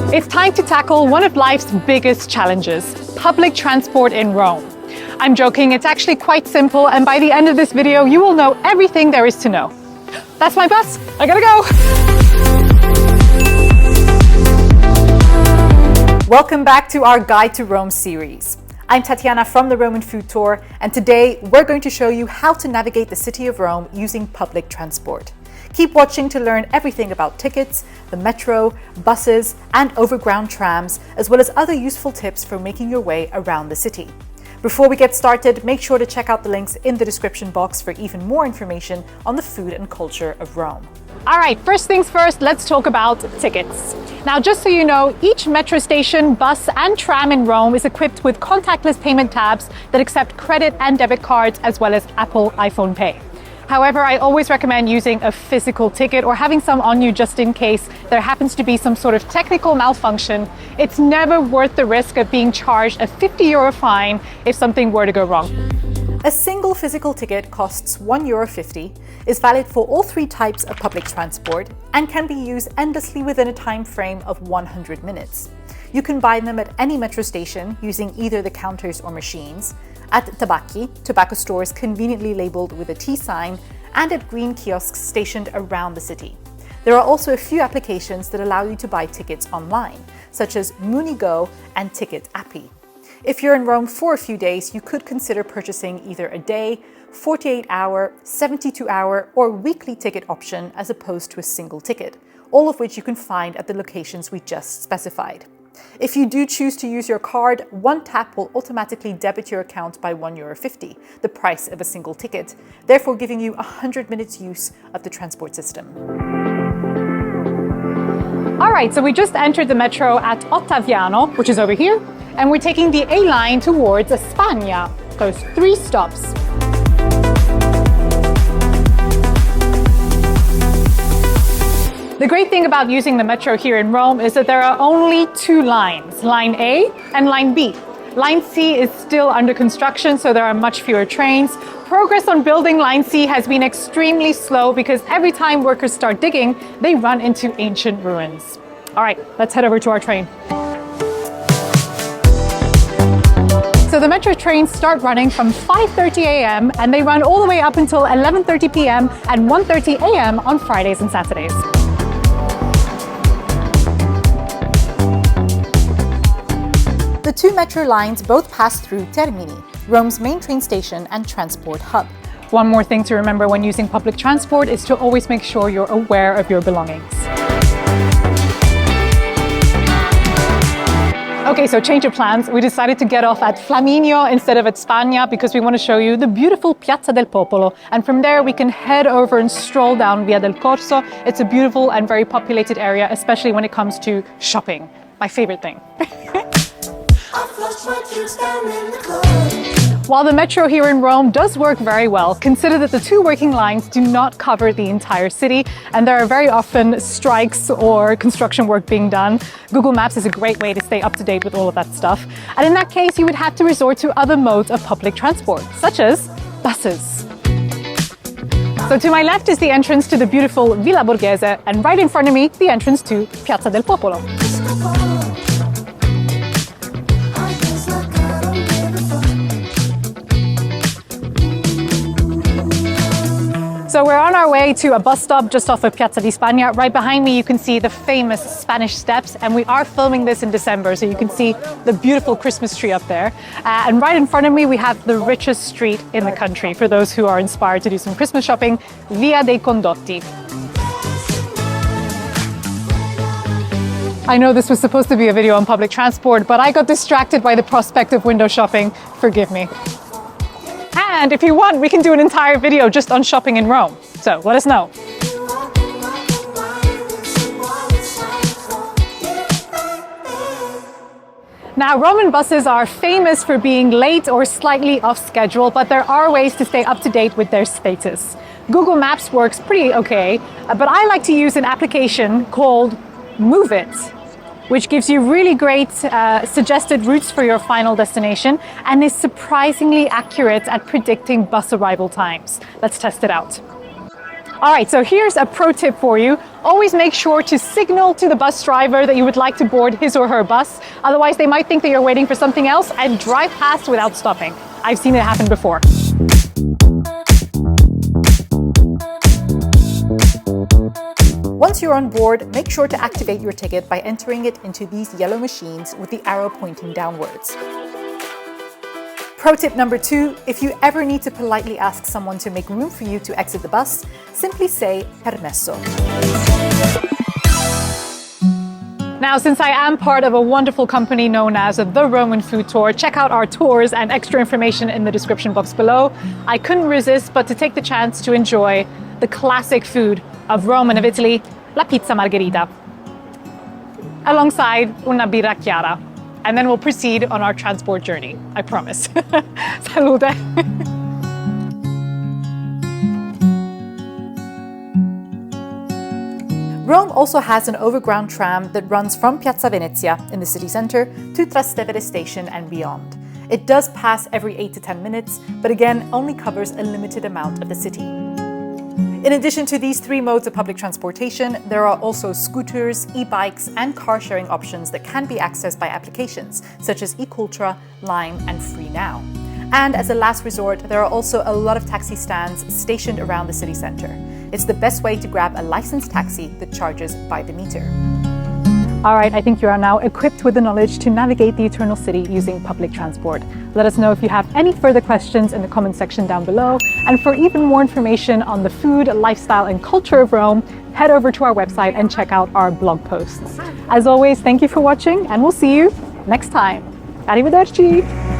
It's time to tackle one of life's biggest challenges, public transport in Rome. I'm joking, it's actually quite simple, and by the end of this video, you will know everything there is to know. That's my bus, I gotta go! Welcome back to our Guide to Rome series. I'm Tatiana from the Roman Food Tour, and today we're going to show you how to navigate the city of Rome using public transport. Keep watching to learn everything about tickets, the metro, buses, and overground trams, as well as other useful tips for making your way around the city. Before we get started, make sure to check out the links in the description box for even more information on the food and culture of Rome. All right, first things first, let's talk about tickets. Now, just so you know, each metro station, bus, and tram in Rome is equipped with contactless payment tabs that accept credit and debit cards, as well as Apple iPhone Pay. However, I always recommend using a physical ticket or having some on you just in case there happens to be some sort of technical malfunction. It's never worth the risk of being charged a €50 fine if something were to go wrong. A single physical ticket costs €1.50, is valid for all three types of public transport, and can be used endlessly within a time frame of 100 minutes. You can buy them at any metro station using either the counters or machines, at tabacchi, tobacco stores conveniently labeled with a T sign, and at green kiosks stationed around the city. There are also a few applications that allow you to buy tickets online, such as Mooneygo and Ticket Appy. If you're in Rome for a few days, you could consider purchasing either a day, 48-hour, 72-hour, or weekly ticket option as opposed to a single ticket, all of which you can find at the locations we just specified. If you do choose to use your card, one tap will automatically debit your account by €1.50, the price of a single ticket, therefore giving you 100 minutes use of the transport system. All right, so we just entered the metro at Ottaviano, which is over here, and we're taking the A line towards Spagna. Those 3 stops. The great thing about using the metro here in Rome is that there are only 2 lines, Line A and Line B. Line C is still under construction, so there are much fewer trains. Progress on building Line C has been extremely slow because every time workers start digging, they run into ancient ruins. All right, let's head over to our train. So the metro trains start running from 5:30 a.m. and they run all the way up until 11:30 p.m. and 1:30 a.m. on Fridays and Saturdays. The 2 metro lines both pass through Termini, Rome's main train station and transport hub. One more thing to remember when using public transport is to always make sure you're aware of your belongings. Okay, so change of plans. We decided to get off at Flaminio instead of at Spagna because we want to show you the beautiful Piazza del Popolo. And from there we can head over and stroll down Via del Corso. It's a beautiful and very populated area, especially when it comes to shopping. My favorite thing. While the metro here in Rome does work very well, consider that the 2 working lines do not cover the entire city, and there are very often strikes or construction work being done. Google Maps is a great way to stay up to date with all of that stuff. And in that case, you would have to resort to other modes of public transport, such as buses. So to my left is the entrance to the beautiful Villa Borghese, and right in front of me, the entrance to Piazza del Popolo. So we're on our way to a bus stop just off of Piazza di Spagna. Right behind me, you can see the famous Spanish Steps, and we are filming this in December, so you can see the beautiful Christmas tree up there. And right in front of me, we have the richest street in the country for those who are inspired to do some Christmas shopping, Via dei Condotti. I know this was supposed to be a video on public transport, but I got distracted by the prospect of window shopping. Forgive me. And if you want, we can do an entire video just on shopping in Rome. So let us know. Now, Roman buses are famous for being late or slightly off schedule, but there are ways to stay up to date with their status. Google Maps works pretty okay, but I like to use an application called Move It, which gives you really great suggested routes for your final destination and is surprisingly accurate at predicting bus arrival times. Let's test it out. All right, so here's a pro tip for you. Always make sure to signal to the bus driver that you would like to board his or her bus. Otherwise, they might think that you're waiting for something else and drive past without stopping. I've seen it happen before. Once you're on board, make sure to activate your ticket by entering it into these yellow machines with the arrow pointing downwards. Pro tip number 2, if you ever need to politely ask someone to make room for you to exit the bus, simply say permesso. Now, since I am part of a wonderful company known as The Roman Food Tour, check out our tours and extra information in the description box below. I couldn't resist but to take the chance to enjoy the classic food of Rome and of Italy, la pizza margherita, alongside una birra chiara. And then we'll proceed on our transport journey, I promise. Salute! Rome also has an overground tram that runs from Piazza Venezia in the city center to Trastevere station and beyond. It does pass every 8 to 10 minutes, but again, only covers a limited amount of the city. In addition to these 3 modes of public transportation, there are also scooters, e-bikes, and car-sharing options that can be accessed by applications such as eCultura, Lime, and FreeNow. And as a last resort, there are also a lot of taxi stands stationed around the city center. It's the best way to grab a licensed taxi that charges by the meter. All right, I think you are now equipped with the knowledge to navigate the Eternal City using public transport. Let us know if you have any further questions in the comment section down below. And for even more information on the food, lifestyle, and culture of Rome, head over to our website and check out our blog posts. As always, thank you for watching, and we'll see you next time. Arrivederci!